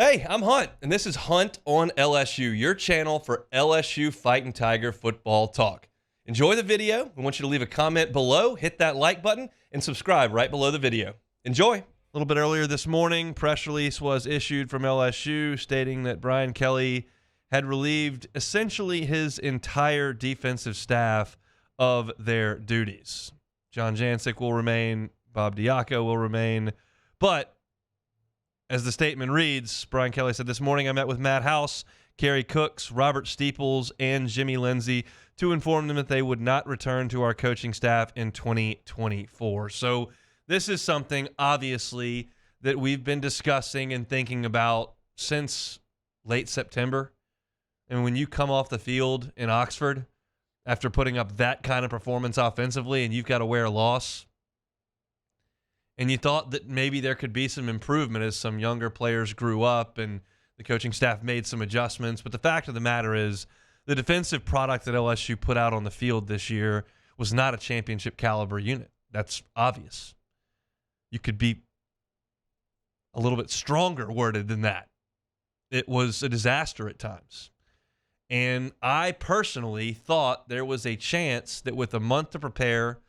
Hey, I'm Hunt, and this is Hunt on LSU, your channel for LSU Fighting Tiger football talk. Enjoy the video. We want you to leave a comment below, hit that like button, and subscribe right below the video. Enjoy. A little bit earlier this morning, press release was issued from LSU stating that Brian Kelly had relieved essentially his entire defensive staff of their duties. John Jancic will remain, Bob Diaco will remain, but as the statement reads, Brian Kelly said, "This morning I met with Matt House, Kerry Cooks, Robert Steeples, and Jimmy Lindsey to inform them that they would not return to our coaching staff in 2024. So this is something, obviously, that we've been discussing and thinking about since late September. And when you come off the field in Oxford after putting up that kind of performance offensively and you've got to wear a loss, and you thought that maybe there could be some improvement as some younger players grew up and the coaching staff made some adjustments. But the fact of the matter is the defensive product that LSU put out on the field this year was not a championship caliber unit. That's obvious. You could be a little bit stronger worded than that. It was a disaster at times. And I personally thought there was a chance that with a month to prepare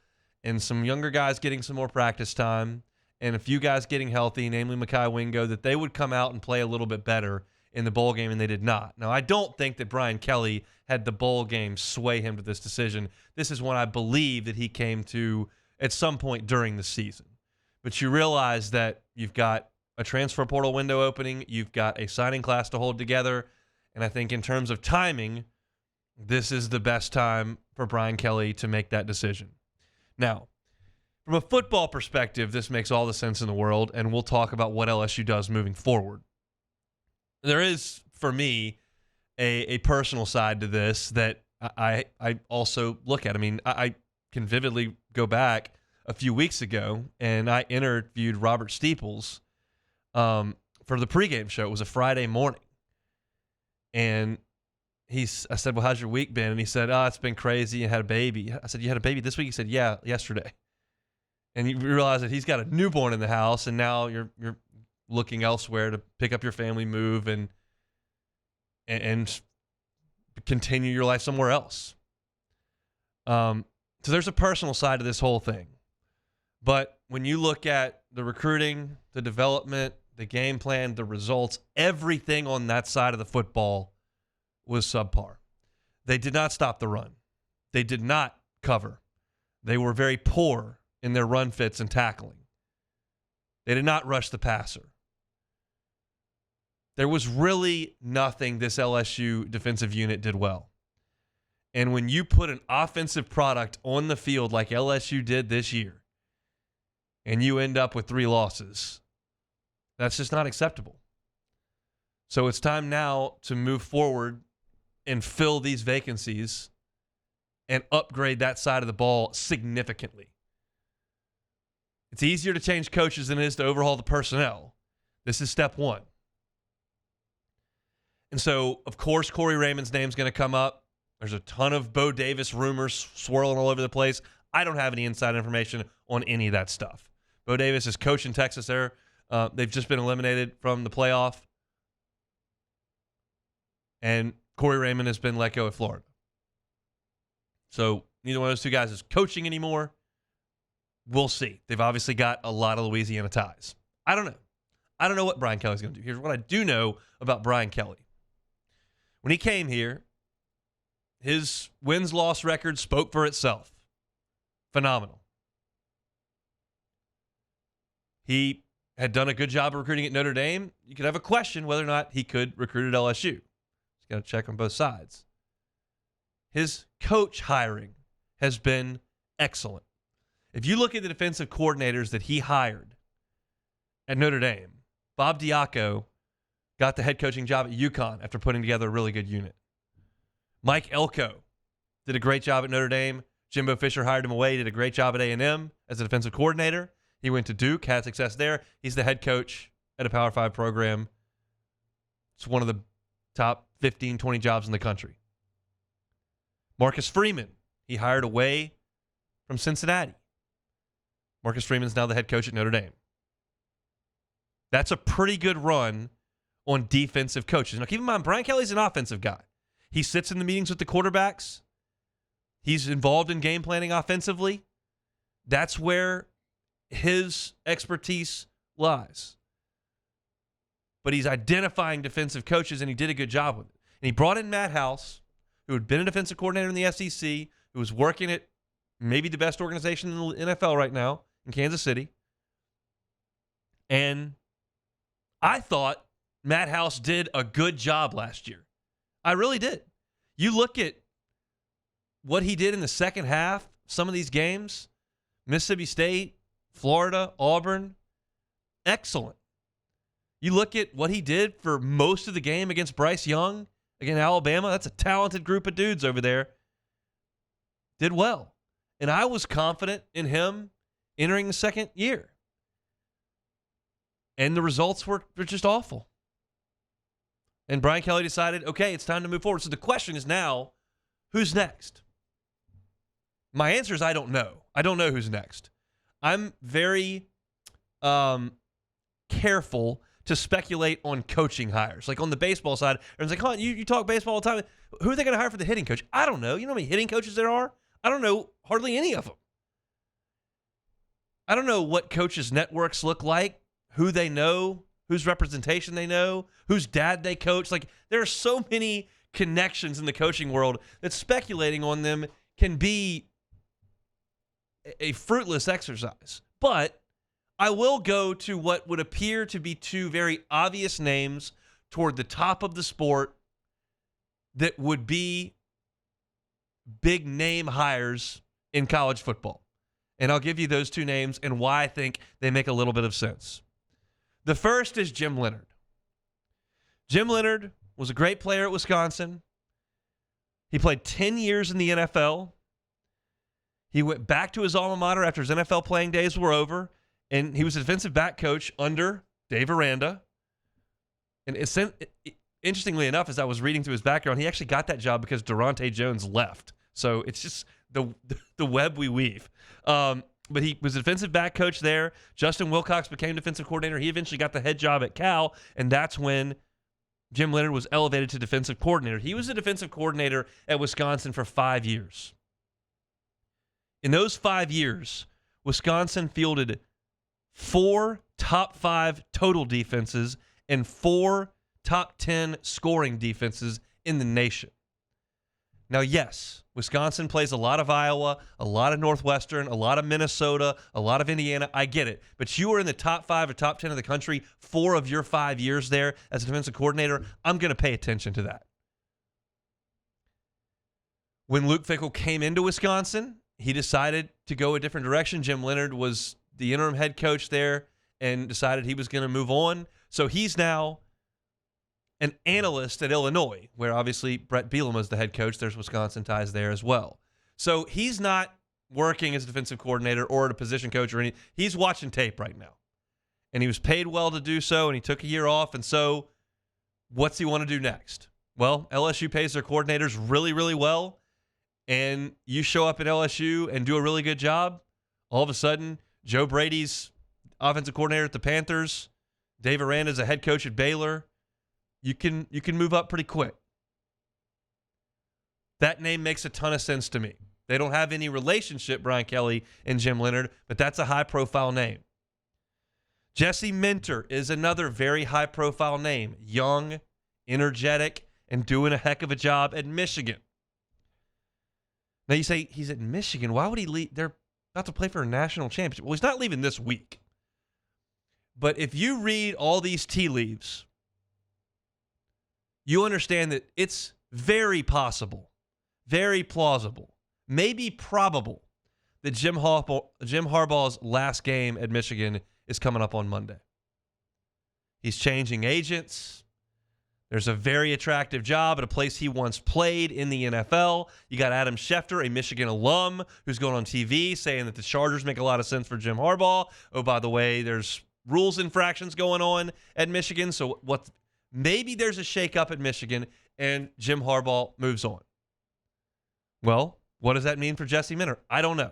and some younger guys getting some more practice time, and a few guys getting healthy, namely Mekhi Wingo, that they would come out and play a little bit better in the bowl game, and they did not. Now, I don't think that Brian Kelly had the bowl game sway him to this decision. This is one I believe that he came to at some point during the season. But you realize that you've got a transfer portal window opening, you've got a signing class to hold together, and I think in terms of timing, this is the best time for Brian Kelly to make that decision. Now, from a football perspective, this makes all the sense in the world, and we'll talk about what LSU does moving forward. There is, for me, a personal side to this that I also look at. I mean, I can vividly go back a few weeks ago, and I interviewed Robert Steeples for the pregame show. It was a Friday morning, and I said, "Well, how's your week been?" And he said, "Oh, it's been crazy. I had a baby." I said, "You had a baby this week?" He said, "Yeah, yesterday." And you realize that he's got a newborn in the house, and now you're looking elsewhere to pick up your family, move, and continue your life somewhere else. So there's a personal side to this whole thing. But when you look at the recruiting, the development, the game plan, the results, everything on that side of the football was subpar. They did not stop the run. They did not cover. They were very poor in their run fits and tackling. They did not rush the passer. There was really nothing this LSU defensive unit did well. And when you put an offensive product on the field like LSU did this year, and you end up with 3 losses, that's just not acceptable. So it's time now to move forward and fill these vacancies and upgrade that side of the ball significantly. It's easier to change coaches than it is to overhaul the personnel. This is step one. And so, of course, Corey Raymond's name's going to come up. There's a ton of Bo Davis rumors swirling all over the place. I don't have any inside information on any of that stuff. Bo Davis is coach in Texas there. They've just been eliminated from the playoff. And Corey Raymond has been let go at Florida. So neither one of those two guys is coaching anymore. We'll see. They've obviously got a lot of Louisiana ties. I don't know. I don't know what Brian Kelly's going to do. Here's what I do know about Brian Kelly. When he came here, his wins-loss record spoke for itself. Phenomenal. He had done a good job of recruiting at Notre Dame. You could have a question whether or not he could recruit at LSU. Just got to check on both sides. His coach hiring has been excellent. If you look at the defensive coordinators that he hired at Notre Dame, Bob Diaco got the head coaching job at UConn after putting together a really good unit. Mike Elko did a great job at Notre Dame. Jimbo Fisher hired him away, did a great job at A&M as a defensive coordinator. He went to Duke, had success there. He's the head coach at a Power 5 program. It's one of the top 15, 20 jobs in the country. Marcus Freeman, he hired away from Cincinnati. Marcus Freeman's now the head coach at Notre Dame. That's a pretty good run on defensive coaches. Now, keep in mind, Brian Kelly's an offensive guy. He sits in the meetings with the quarterbacks. He's involved in game planning offensively. That's where his expertise lies. But he's identifying defensive coaches, and he did a good job with it. And he brought in Matt House, who had been a defensive coordinator in the SEC, who was working at maybe the best organization in the NFL right now in Kansas City. And I thought Matt House did a good job last year. I really did. You look at what he did in the second half, some of these games, Mississippi State, Florida, Auburn, excellent. You look at what he did for most of the game against Bryce Young, against Alabama. That's a talented group of dudes over there. Did well. And I was confident in him entering the second year. And the results were just awful. And Brian Kelly decided, okay, it's time to move forward. So the question is now, who's next? My answer is I don't know. I don't know who's next. I'm very careful to speculate on coaching hires. Like on the baseball side, everyone's like, you talk baseball all the time. Who are they going to hire for the hitting coach? I don't know. You know how many hitting coaches there are? I don't know hardly any of them. I don't know what coaches' networks look like, who they know, whose representation they know, whose dad they coach. Like, there are so many connections in the coaching world that speculating on them can be a fruitless exercise. But I will go to what would appear to be two very obvious names toward the top of the sport that would be big name hires in college football. And I'll give you those two names and why I think they make a little bit of sense. The first is Jim Leonhard. Jim Leonhard was a great player at Wisconsin. He played 10 years in the NFL. He went back to his alma mater after his NFL playing days were over, and he was a defensive back coach under Dave Aranda. And interestingly enough, as I was reading through his background, he actually got that job because Durante Jones left. So it's just the web we weave. But he was a defensive back coach there. Justin Wilcox became defensive coordinator. He eventually got the head job at Cal, and that's when Jim Leonhard was elevated to defensive coordinator. He was a defensive coordinator at Wisconsin for 5 years. In those 5 years, Wisconsin fielded 4 top 5 total defenses and 4 top 10 scoring defenses in the nation. Now, yes, Wisconsin plays a lot of Iowa, a lot of Northwestern, a lot of Minnesota, a lot of Indiana. I get it. But you were in the top 5 or top 10 of the country 4 of your 5 years there as a defensive coordinator. I'm going to pay attention to that. When Luke Fickell came into Wisconsin, he decided to go a different direction. Jim Leonhard was the interim head coach there and decided he was going to move on. So he's now an analyst at Illinois, where obviously Brett Bielema is the head coach. There's Wisconsin ties there as well. So he's not working as a defensive coordinator or a position coach or anything. He's watching tape right now. And he was paid well to do so, and he took a year off. And so what's he want to do next? Well, LSU pays their coordinators really, really well. And you show up at LSU and do a really good job, all of a sudden, Joe Brady's offensive coordinator at the Panthers, Dave Aranda's a head coach at Baylor. You can move up pretty quick. That name makes a ton of sense to me. They don't have any relationship, Brian Kelly and Jim Leonhard, but that's a high-profile name. Jesse Minter is another very high-profile name. Young, energetic, and doing a heck of a job at Michigan. Now you say, he's at Michigan. Why would he leave? They're about to play for a national championship. Well, he's not leaving this week. But if you read all these tea leaves, you understand that it's very possible, very plausible, maybe probable that Jim Harbaugh's last game at Michigan is coming up on Monday. He's changing agents. There's a very attractive job at a place he once played in the NFL. You got Adam Schefter, a Michigan alum, who's going on TV saying that the Chargers make a lot of sense for Jim Harbaugh. Oh, by the way, there's rules infractions going on at Michigan. So maybe there's a shakeup at Michigan and Jim Harbaugh moves on. Well, what does that mean for Jesse Minter? I don't know.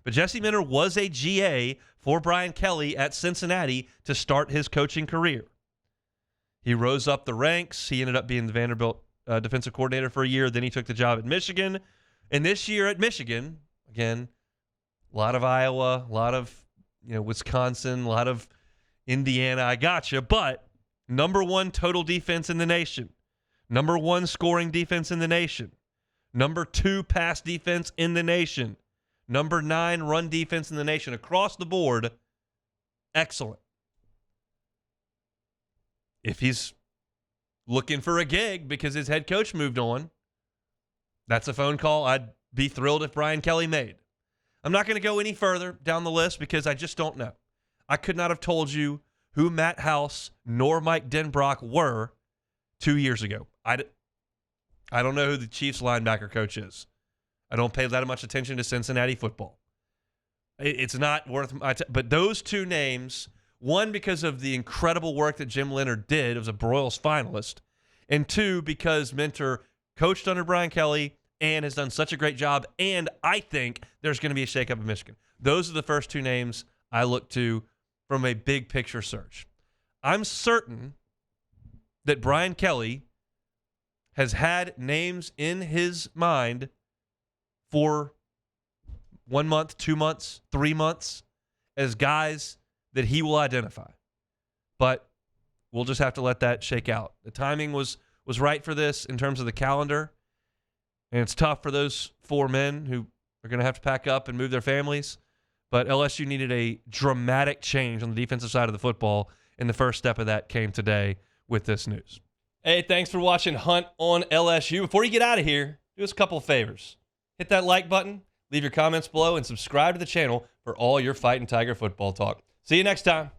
But Jesse Minter was a GA for Brian Kelly at Cincinnati to start his coaching career. He rose up the ranks. He ended up being the Vanderbilt defensive coordinator for a year. Then he took the job at Michigan. And this year at Michigan, again, a lot of Iowa, a lot of Wisconsin, a lot of Indiana. I gotcha. But number 1 total defense in the nation. Number 1 scoring defense in the nation. Number 2 pass defense in the nation. Number 9 run defense in the nation. Across the board, excellent. If he's looking for a gig because his head coach moved on, that's a phone call I'd be thrilled if Brian Kelly made. I'm not going to go any further down the list because I just don't know. I could not have told you who Matt House nor Mike Denbrock were 2 years ago. I don't know who the Chiefs linebacker coach is. I don't pay that much attention to Cincinnati football. It's not worth my time. But those 2 names, one, because of the incredible work that Jim Leonard did, was a Broyles finalist, and 2, because Mentor coached under Brian Kelly and has done such a great job, and I think there's going to be a shakeup in Michigan. Those are the first 2 names I look to from a big picture search. I'm certain that Brian Kelly has had names in his mind for 1 month, 2 months, 3 months as guys that he will identify. But we'll just have to let that shake out. The timing was right for this in terms of the calendar, and it's tough for those 4 men who are going to have to pack up and move their families. But LSU needed a dramatic change on the defensive side of the football, and the first step of that came today with this news. Hey, thanks for watching Hunt on LSU. Before you get out of here, do us a couple of favors. Hit that like button, leave your comments below, and subscribe to the channel for all your Fighting Tiger football talk. See you next time.